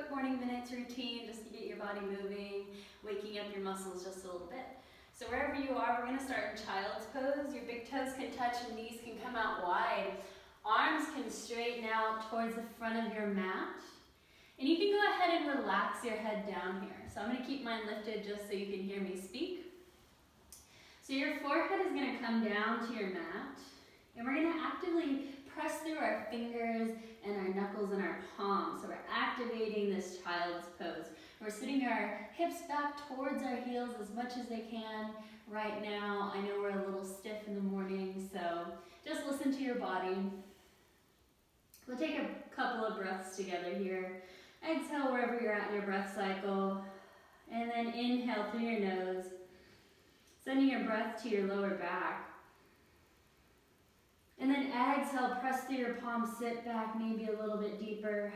quick morning minutes routine just to get your body moving, waking up your muscles just a little bit. So wherever you are, we're going to start in child's pose. Your big toes can touch and knees can come out wide. Arms can straighten out towards the front of your mat. And you can go ahead and relax your head down here. So I'm going to keep mine lifted just so you can hear me speak. So your forehead is going to come down to your mat. And we're going to actively press through our fingers and our knuckles and our palms. So we're activating this child's pose. We're sitting our hips back towards our heels as much as they can right now. I know we're a little stiff in the morning, so just listen to your body. We'll take a couple of breaths together here. Exhale wherever you're at in your breath cycle. And then inhale through your nose, sending your breath to your lower back. And then exhale, press through your palms, sit back maybe a little bit deeper.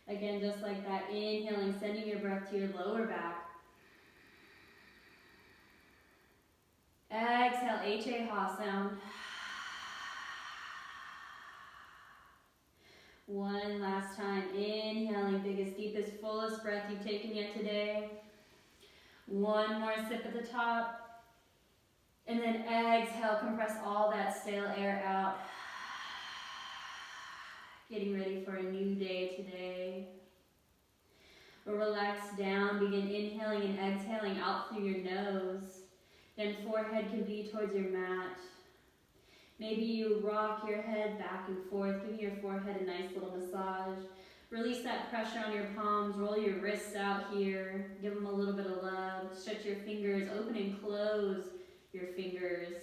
Again, just like that, inhaling, sending your breath to your lower back. Exhale, H-A-Ha sound. One last time, inhaling, biggest, deepest, fullest breath you've taken yet today. One more sip at the top. And then exhale, compress all that stale air out. Getting ready for a new day today. We'll relax down, begin inhaling and exhaling out through your nose. Then forehead can be towards your mat. Maybe you rock your head back and forth, giving your forehead a nice little massage. Release that pressure on your palms, roll your wrists out here, give them a little bit of love. Stretch your fingers, open and close your fingers.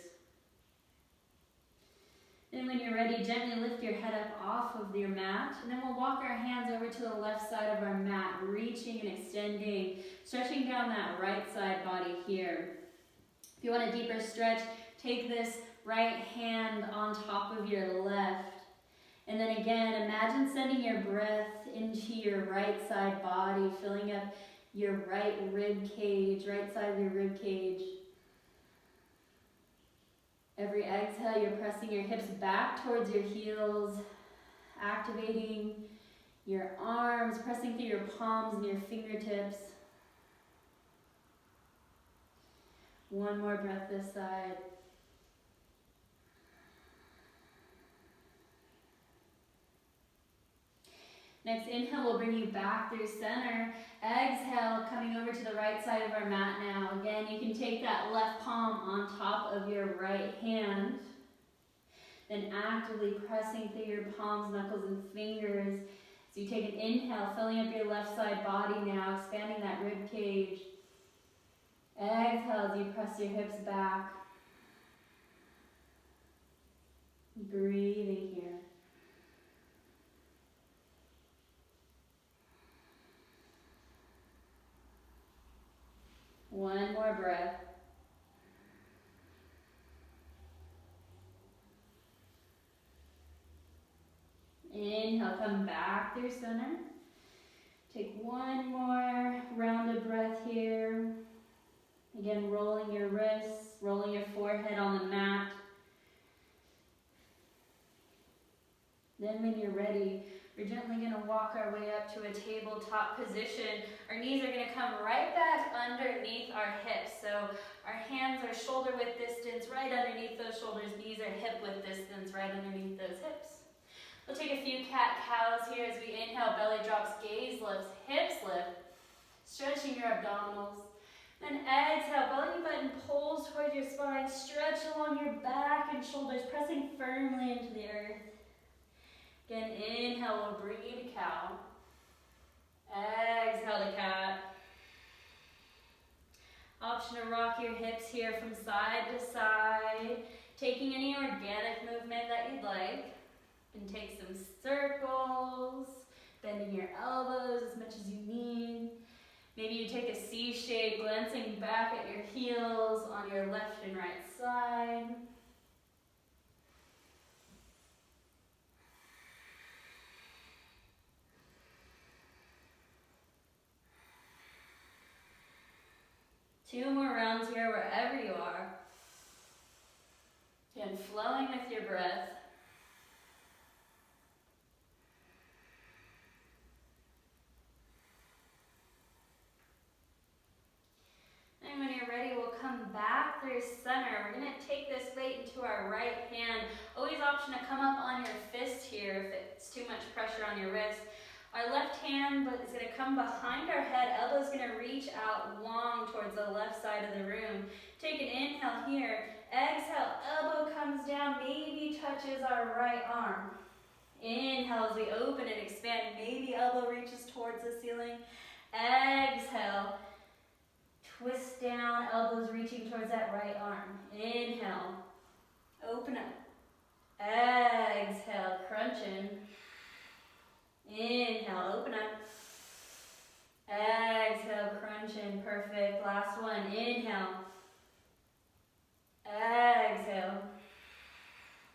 Then when you're ready, gently lift your head up off of your mat, and then we'll walk our hands over to the left side of our mat, reaching and extending, stretching down that right side body here. If you want a deeper stretch, take this right hand on top of your left. And then again, imagine sending your breath into your right side body, filling up your right rib cage, right side of your rib cage. Every exhale, you're pressing your hips back towards your heels, activating your arms, pressing through your palms and your fingertips. One more breath this side. Next inhale will bring you back through center. Exhale, coming over to the right side of our mat now. Again, you can take that left palm on top of your right hand. Then actively pressing through your palms, knuckles, and fingers. So you take an inhale, filling up your left side body now, expanding that rib cage. Exhale as you press your hips back. Breathing here. One more breath. Inhale, come back through center. Take one more rounded breath here. Again, rolling your wrists, rolling your forehead on the mat. Then when you're ready, we're gently going to walk our way up to a tabletop position. Our knees are going to come right back underneath our hips. So our hands are shoulder width distance right underneath those shoulders. Knees are hip width distance right underneath those hips. We'll take a few cat-cows here as we inhale, belly drops, gaze lifts, hips lift. Stretching your abdominals. Then exhale, belly button pulls towards your spine. Stretch along your back and shoulders, pressing firmly into the earth. Again, inhale will bring you to cow. Exhale to cat. Option to rock your hips here from side to side, taking any organic movement that you'd like. You can take some circles, bending your elbows as much as you need. Maybe you take a C shape, glancing back at your heels on your left and right side. Two more rounds here wherever you are. And flowing with your breath. through center. We're gonna take this weight into our right hand. Always option to come up on your fist here if it's too much pressure on your wrist. Our left hand is gonna come behind our head. Elbow's gonna reach out long towards the left side of the room. Take an inhale here. Exhale, elbow comes down, maybe touches our right arm. Inhale as we open and expand, maybe elbow reaches towards the ceiling. Exhale, twist down, elbows reaching towards that right arm. Inhale, open up. Exhale, crunch in. Inhale, open up. Exhale, crunch in, perfect. Last one, inhale. Exhale.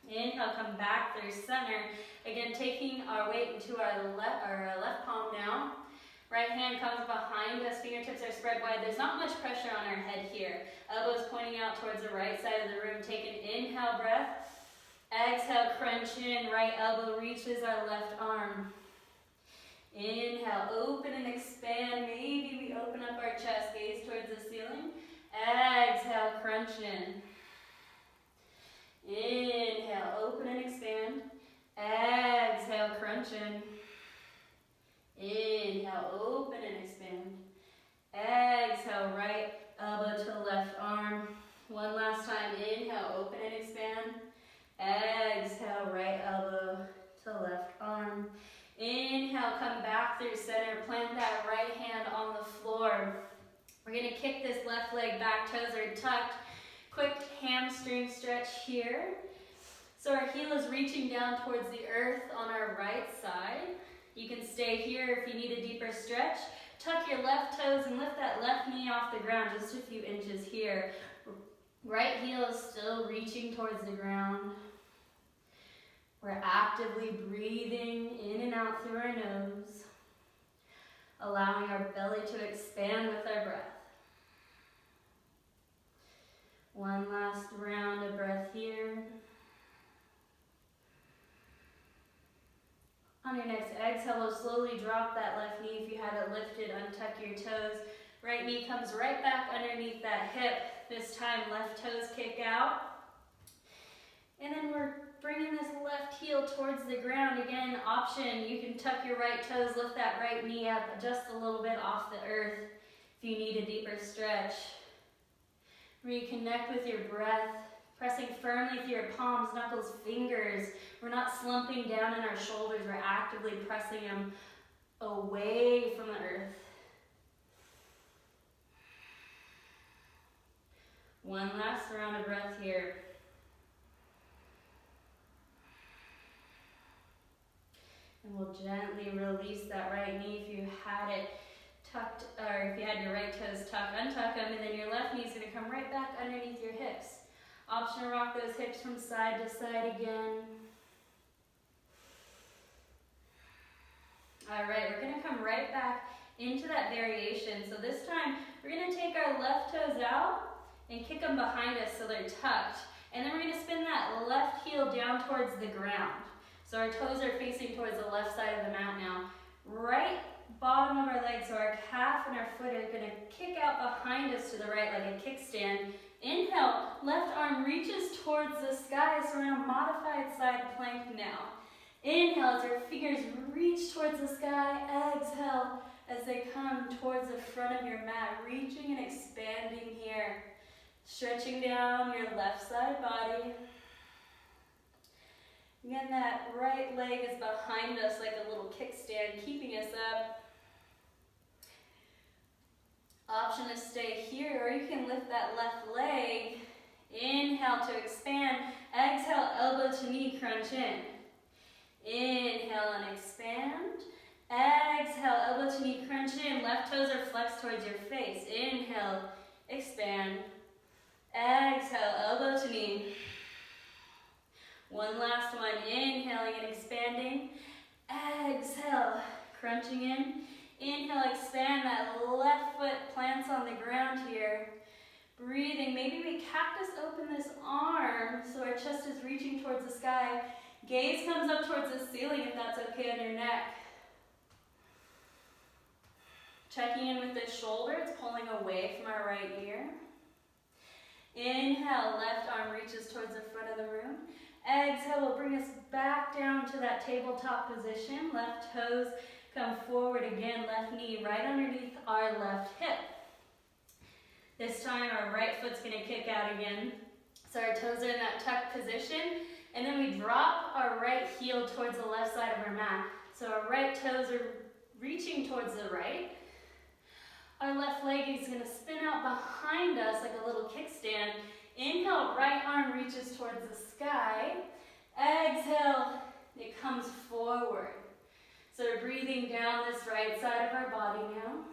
Inhale, come back through center. Again, taking our weight into our left palm now. Right hand comes behind us, fingertips are spread wide. There's not much pressure on our head here. Elbows pointing out towards the right side of the room. Take an inhale breath. Exhale, crunch in. Right elbow reaches our left arm. Inhale, open and expand. Maybe we open up our chest, gaze towards the ceiling. Exhale, crunch in. Inhale, open and expand. Exhale, crunch in. Inhale, open and expand. Exhale, right elbow to left arm. One last time, inhale, open and expand. Exhale, right elbow to left arm. Inhale, come back through center, plant that right hand on the floor. We're gonna kick this left leg back, toes are tucked. Quick hamstring stretch here. So our heel is reaching down towards the earth on our right side. You can stay here if you need a deeper stretch. Tuck your left toes and lift that left knee off the ground just a few inches here. Right heel is still reaching towards the ground. We're actively breathing in and out through our nose, allowing our belly to expand with our breath. One last round of breath here. On your next exhale, we'll slowly drop that left knee. If you have it lifted, untuck your toes. Right knee comes right back underneath that hip. This time, left toes kick out. And then we're bringing this left heel towards the ground. Again, option, you can tuck your right toes, lift that right knee up just a little bit off the earth if you need a deeper stretch. Reconnect with your breath, pressing firmly with your palms, knuckles, fingers. We're not slumping down in our shoulders, we're actively pressing them away from the earth. One last round of breath here. And we'll gently release that right knee if you had it tucked, or if you had your right toes tucked, untuck them, and then your left knee is going to come right back underneath your hips. Option to rock those hips from side to side again. All right, we're going to come right back into that variation. So this time, we're going to take our left toes out and kick them behind us so they're tucked. And then we're going to spin that left heel down towards the ground. So our toes are facing towards the left side of the mat now. Right bottom of our leg, so our calf and our foot are going to kick out behind us to the right like a kickstand. Inhale, left arm reaches towards the sky, so we're in a modified side plank now. Inhale as your fingers reach towards the sky. Exhale as they come towards the front of your mat, reaching and expanding here. Stretching down your left side body. Again, that right leg is behind us like a little kickstand, keeping us up. Option to stay here, or you can lift that left leg. Inhale to expand. Exhale, elbow to knee, crunch in. Inhale and expand. Exhale, elbow to knee, crunch in. Left toes are flexed towards your face. Inhale, expand. Exhale, elbow to knee. One last one, inhaling and expanding. Exhale, crunching in. Inhale, expand, that left foot plants on the ground here. Breathing, maybe we cactus open this arm so our chest is reaching towards the sky. Gaze comes up towards the ceiling if that's okay on your neck. Checking in with the shoulder, it's pulling away from our right ear. Inhale, left arm reaches towards the front of the room. Exhale will bring us back down to that tabletop position. Left toes come forward again, left knee right underneath our left hip. This time our right foot's gonna kick out again. So our toes are in that tucked position, and then we drop our right heel towards the left side of our mat. So our right toes are reaching towards the right. Our left leg is gonna spin out behind us like a little kickstand. Inhale, right arm reaches towards the sky. Exhale, it comes forward. So we're breathing down this right side of our body now.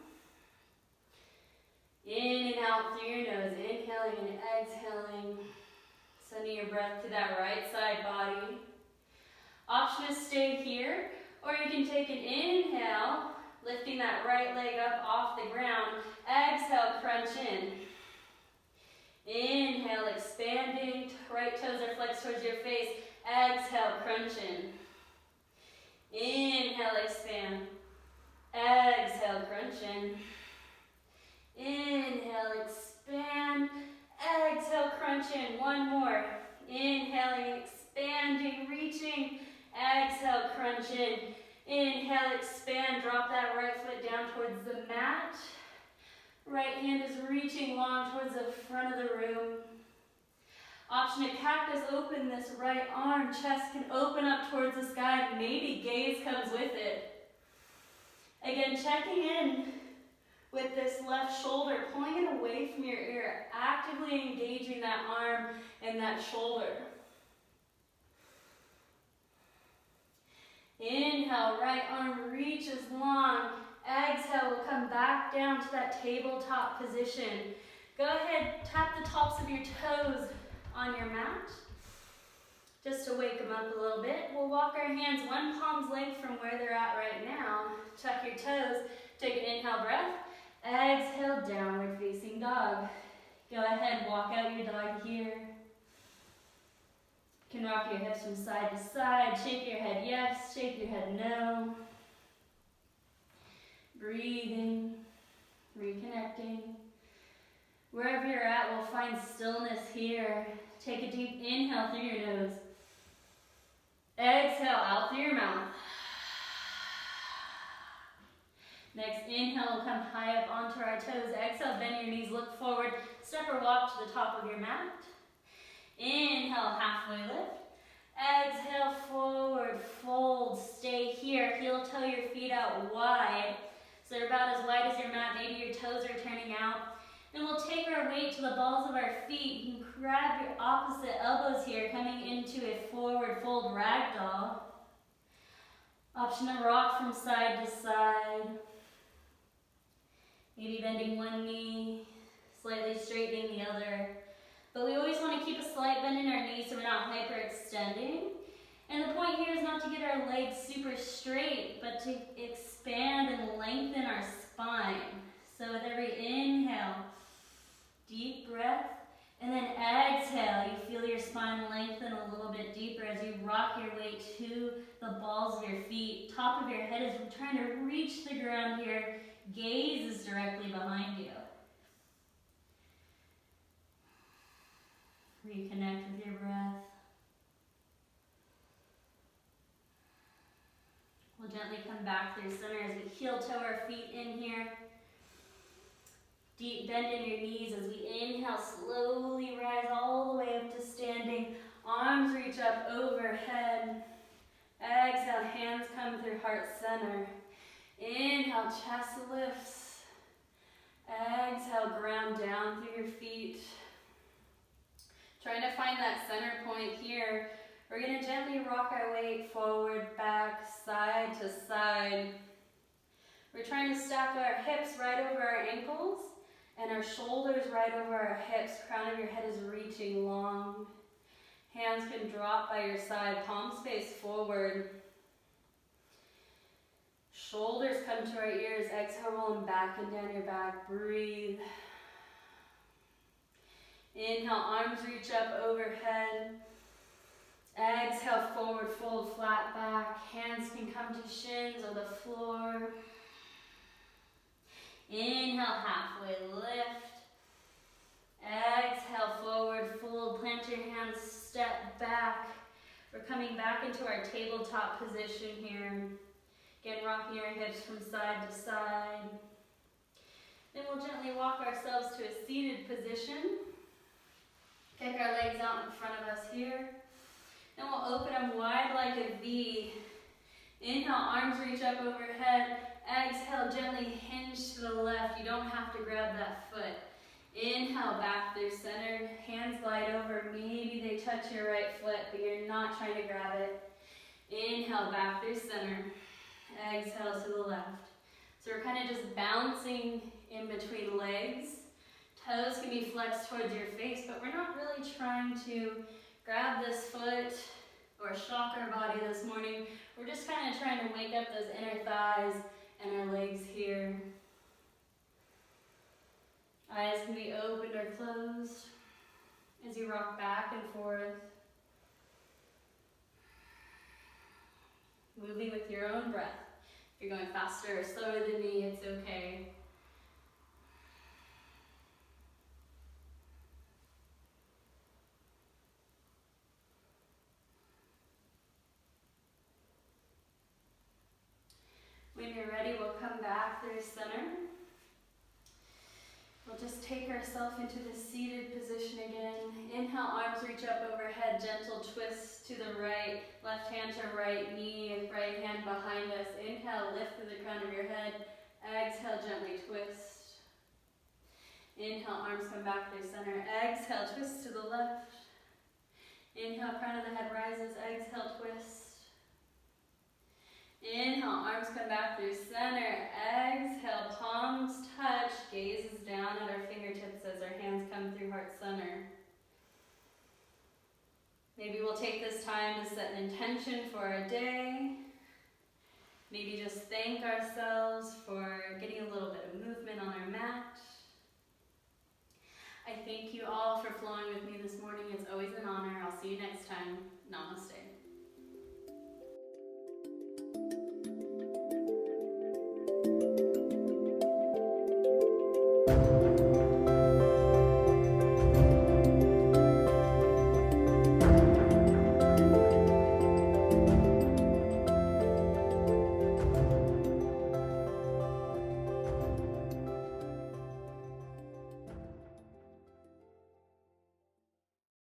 In and out through your nose, inhaling and exhaling. Sending your breath to that right side body. Option is stay here, or you can take an inhale, lifting that right leg up off the ground. Exhale, crunch in. Inhale, expanding. Right toes are flexed towards your face. Exhale, crunch in. Inhale, expand. Exhale, crunch in. Inhale, expand. Exhale, crunch in. One more. Inhaling, expanding, reaching. Exhale, crunch in. Inhale, expand. Drop that right foot down towards the mat. Right hand is reaching long towards the front of the room. Option to cactus, open this right arm. Chest can open up towards the sky. Maybe gaze comes with it. Again, checking in with this left shoulder, pulling it away from your ear, actively engaging that arm and that shoulder. Inhale, right arm reaches long. Exhale, we'll come back down to that tabletop position. Go ahead, tap the tops of your toes on your mat, just to wake them up a little bit. We'll walk our hands one palm's length from where they're at right now. Tuck your toes, take an inhale breath. Exhale, downward facing dog. Go ahead, walk out your dog here. You can rock your hips from side to side. Shake your head yes, shake your head no. Breathing, reconnecting. Wherever you're at, we'll find stillness here. Take a deep inhale through your nose. Exhale out through your mouth. Next inhale will come high up onto our toes. Exhale, bend your knees, look forward. Step or walk to the top of your mat. Inhale, halfway lift. Exhale, forward, fold. Stay here. Heel toe your feet out wide. So they're about as wide as your mat. Maybe your toes are turning out. Then we'll take our weight to the balls of our feet. You can grab your opposite elbows here, coming into a forward fold ragdoll. Option to rock from side to side. Maybe bending one knee, slightly straightening the other. But we always want to keep a slight bend in our knees so we're not hyperextending. And the point here is not to get our legs super straight, but to expand and lengthen our spine. So with every inhale, deep breath, and then exhale, you feel your spine lengthen a little bit deeper as you rock your weight to the balls of your feet. Top of your head is trying to reach the ground here. Gaze is directly behind you. Reconnect with your breath. We'll gently come back through center as we heel toe our feet in here. Deep bend in your knees as we inhale, slowly rise all the way up to standing. Arms reach up overhead. Exhale, hands come through heart center. Inhale, chest lifts. Exhale, ground down through your feet. Trying to find that center point here. We're going to gently rock our weight forward, back, side to side. We're trying to stack our hips right over our ankles and our shoulders right over our hips. Crown of your head is reaching long. Hands can drop by your side, palms face forward. Shoulders come to our ears. Exhale, rolling back and down your back. Breathe. Inhale, arms reach up overhead. Exhale, forward fold, flat back. Hands can come to shins or the floor. Inhale, halfway lift. Exhale, forward fold, plant your hands, step back. We're coming back into our tabletop position here. Again, rocking our hips from side to side. Then we'll gently walk ourselves to a seated position. Kick our legs out in front of us here. Then we'll open them wide like a V. Inhale, arms reach up overhead. Exhale, gently hinge to the left. You don't have to grab that foot. Inhale, back through center. Hands glide over. Maybe they touch your right foot, but you're not trying to grab it. Inhale, back through center. Exhale to the left. So we're kind of just bouncing in between legs. Toes can be flexed towards your face, but we're not really trying to grab this foot or shock our body this morning. We're just kind of trying to wake up those inner thighs and our legs here. Eyes can be opened or closed as you rock back and forth. Moving with your own breath. If you're going faster or slower than me, it's okay. When you're ready, we'll come back through center. We'll just take ourselves into the seated position again. Inhale, arms reach up overhead, gentle twist to the right, left hand to right knee, right hand behind us. Inhale, lift to the crown of your head. Exhale, gently twist. Inhale, arms come back through center. Exhale, twist to the left. Inhale, crown of the head rises. Exhale, twist. Inhale, arms come back through center. Exhale, palms touch, gazes down at our fingertips as our hands come through heart center. Maybe we'll take this time to set an intention for our day. Maybe just thank ourselves for getting a little bit of movement on our mat. I thank you all for flowing with me this morning. It's always an honor. I'll see you next time. Namaste.